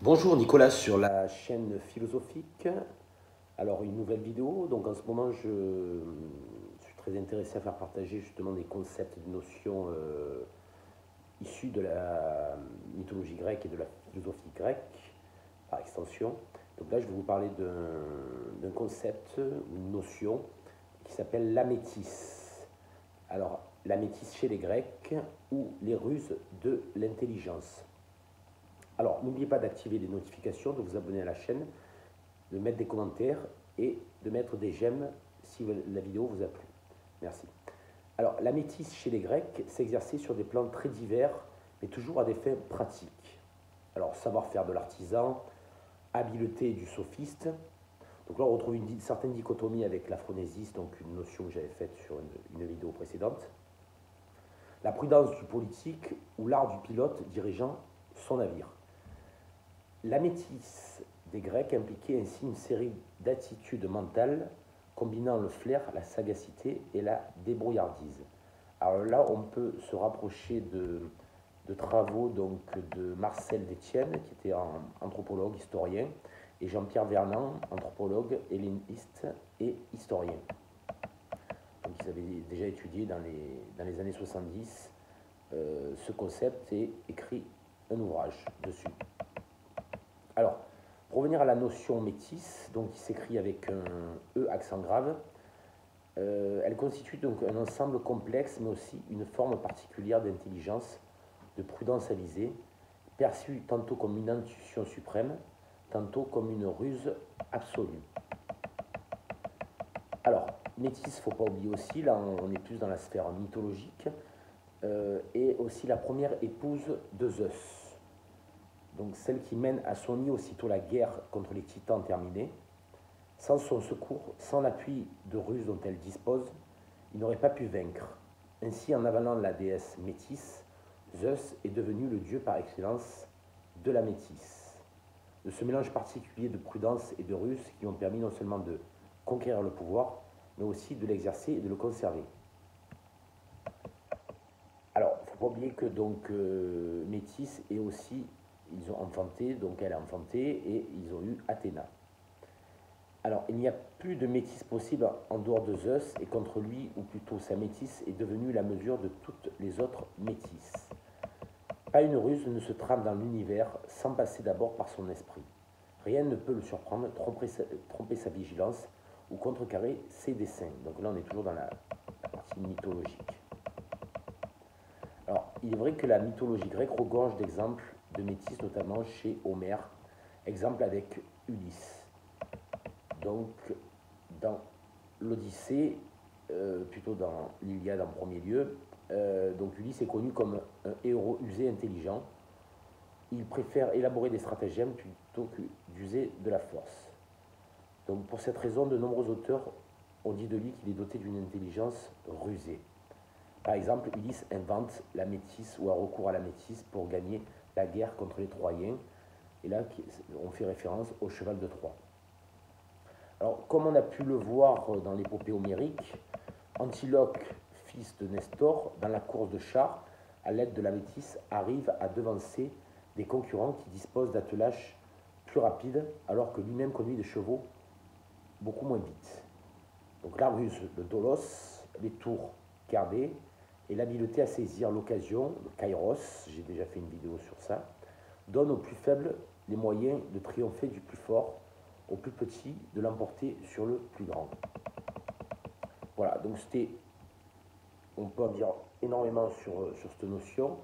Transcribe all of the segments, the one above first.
Bonjour Nicolas sur la chaîne philosophique. Alors une nouvelle vidéo. Donc en ce moment je suis très intéressé à faire partager justement des concepts, des notions issues de la mythologie grecque et de la philosophie grecque par extension. Donc là je vais vous parler d'un concept, une notion qui s'appelle l'améthyste. Alors l'améthyste chez les Grecs ou les ruses de l'intelligence. Alors, n'oubliez pas d'activer les notifications, de vous abonner à la chaîne, de mettre des commentaires et de mettre des j'aime si la vidéo vous a plu. Merci. Alors, la métisse chez les Grecs s'exerçait sur des plans très divers, mais toujours à des fins pratiques. Alors, savoir-faire de l'artisan, habileté du sophiste. Donc là, on retrouve une certaine dichotomie avec la phronésis, donc une notion que j'avais faite sur une vidéo précédente. La prudence du politique ou l'art du pilote dirigeant son navire. La métisse des Grecs impliquait ainsi une série d'attitudes mentales combinant le flair, la sagacité et la débrouillardise. Alors là, on peut se rapprocher de travaux donc, de Marcel Détienne, qui était un anthropologue, historien, et Jean-Pierre Vernant, anthropologue, helléniste et historien. Donc ils avaient déjà étudié dans les années 70 ce concept et écrit un ouvrage dessus. Alors, pour revenir à la notion métisse, donc qui s'écrit avec un E accent grave, elle constitue donc un ensemble complexe, mais aussi une forme particulière d'intelligence, de prudence avisée, perçue tantôt comme une intuition suprême, tantôt comme une ruse absolue. Alors, métisse, il ne faut pas oublier aussi, là on est plus dans la sphère mythologique, et aussi la première épouse de Zeus. Donc celle qui mène à son nid aussitôt la guerre contre les titans terminée. Sans son secours, sans l'appui de ruse dont elle dispose, il n'aurait pas pu vaincre. Ainsi, en avalant la déesse Métis, Zeus est devenu le dieu par excellence de la métisse. De ce mélange particulier de prudence et de ruse qui ont permis non seulement de conquérir le pouvoir, mais aussi de l'exercer et de le conserver. Alors, il ne faut pas oublier que donc Métis est aussi, ils ont enfanté, donc elle a enfanté et ils ont eu Athéna. Alors, il n'y a plus de métis possible en dehors de Zeus et contre lui, ou plutôt sa métisse, est devenue la mesure de toutes les autres métisses. Pas une ruse ne se trame dans l'univers sans passer d'abord par son esprit. Rien ne peut le surprendre, tromper sa vigilance ou contrecarrer ses desseins. Donc là, on est toujours dans la partie mythologique. Alors, il est vrai que la mythologie grecque regorge d'exemples de métis, notamment chez Homère. Exemple avec Ulysse. Donc, dans l'Odyssée, plutôt dans l'Iliade en premier lieu, donc Ulysse est connu comme un héros usé et intelligent. Il préfère élaborer des stratagèmes plutôt que d'user de la force. Donc pour cette raison, de nombreux auteurs ont dit de lui qu'il est doté d'une intelligence rusée. Par exemple, Ulysse invente la métisse ou a recours à la métisse pour gagner la guerre contre les Troyens. Et là, on fait référence au cheval de Troie. Alors, comme on a pu le voir dans l'épopée homérique, Antiloque, fils de Nestor, dans la course de chars, à l'aide de la métisse, arrive à devancer des concurrents qui disposent d'attelages plus rapides, alors que lui-même conduit des chevaux beaucoup moins vite. Donc la ruse, le dolos, les tours cardés, et l'habileté à saisir l'occasion, le kairos, j'ai déjà fait une vidéo sur ça, donne aux plus faibles les moyens de triompher du plus fort, au plus petit de l'emporter sur le plus grand. Voilà, donc c'était, on peut en dire énormément sur cette notion,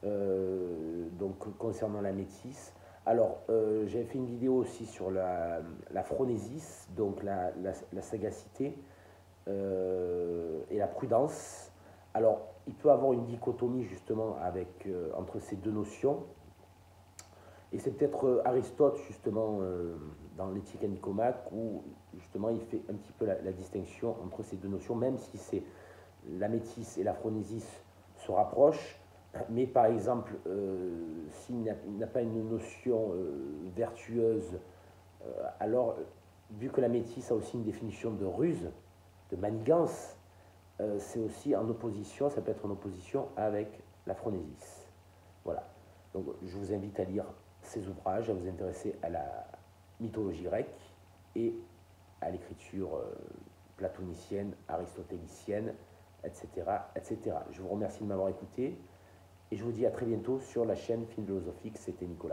donc concernant la métisse. Alors, j'avais fait une vidéo aussi sur la phronésis, donc la sagacité et la prudence. Alors, il peut y avoir une dichotomie justement avec, entre ces deux notions. Et c'est peut-être Aristote, justement, dans l'Éthique à Nicomaque, où justement il fait un petit peu la distinction entre ces deux notions, même si c'est la métisse et la phronésis se rapprochent. Mais par exemple, s'il n'a pas une notion vertueuse, alors, vu que la métisse a aussi une définition de ruse, de manigance, c'est aussi en opposition, ça peut être en opposition avec la phronésis. Voilà. Donc, je vous invite à lire ces ouvrages, à vous intéresser à la mythologie grecque et à l'écriture platonicienne, aristotélicienne, etc., etc. Je vous remercie de m'avoir écouté et je vous dis à très bientôt sur la chaîne Philosophique. C'était Nicolas.